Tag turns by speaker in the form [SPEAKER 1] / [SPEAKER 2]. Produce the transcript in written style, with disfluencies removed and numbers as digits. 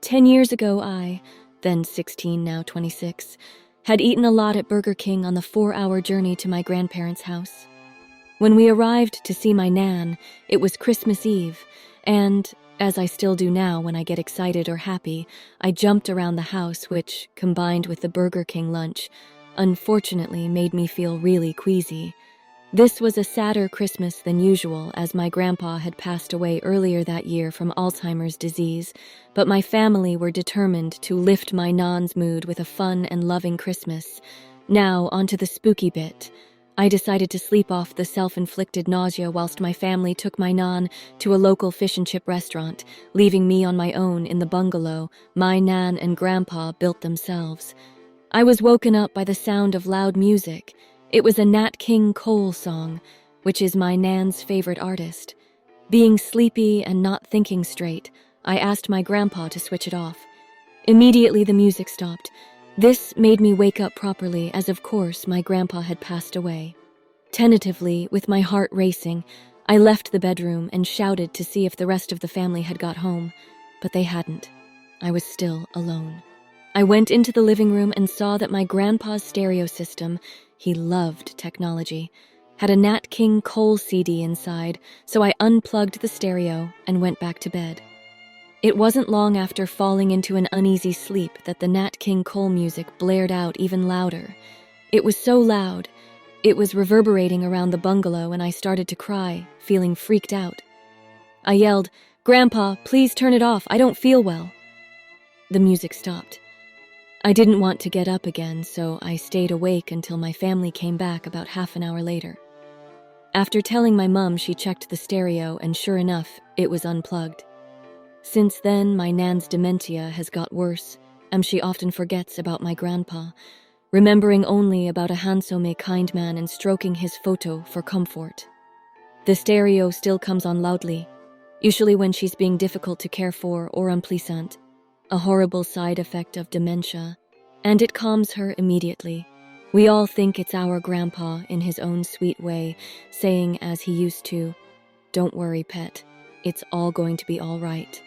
[SPEAKER 1] 10 years ago, then 16, now 26, had eaten a lot at Burger King on the 4-hour journey to my grandparents' house. When we arrived to see my Nan, it was Christmas Eve, and, as I still do now when I get excited or happy, I jumped around the house, which, combined with the Burger King lunch, unfortunately made me feel really queasy. This was a sadder Christmas than usual, as my grandpa had passed away earlier that year from Alzheimer's disease, but my family were determined to lift my Nan's mood with a fun and loving Christmas. Now, onto the spooky bit. I decided to sleep off the self-inflicted nausea whilst my family took my Nan to a local fish and chip restaurant, leaving me on my own in the bungalow my Nan and Grandpa built themselves. I was woken up by the sound of loud music. It was a Nat King Cole song, which is my Nan's favorite artist. Being sleepy and not thinking straight, I asked my grandpa to switch it off. Immediately the music stopped. This made me wake up properly, as of course my grandpa had passed away. Tentatively, with my heart racing, I left the bedroom and shouted to see if the rest of the family had got home, but they hadn't. I was still alone. I went into the living room and saw that my grandpa's stereo system, he loved technology, had a Nat King Cole CD inside, so I unplugged the stereo and went back to bed. It wasn't long after falling into an uneasy sleep that the Nat King Cole music blared out even louder. It was so loud, it was reverberating around the bungalow, and I started to cry, feeling freaked out. I yelled, "Grandpa, please turn it off, I don't feel well." The music stopped. I didn't want to get up again, so I stayed awake until my family came back about half an hour later. After telling my mum, she checked the stereo, and sure enough, it was unplugged. Since then, my Nan's dementia has got worse, and she often forgets about my grandpa, remembering only about a handsome kind man and stroking his photo for comfort. The stereo still comes on loudly, usually when she's being difficult to care for or unpleasant, a horrible side effect of dementia, and it calms her immediately. We all think it's our grandpa in his own sweet way, saying as he used to, "Don't worry, pet, it's all going to be all right."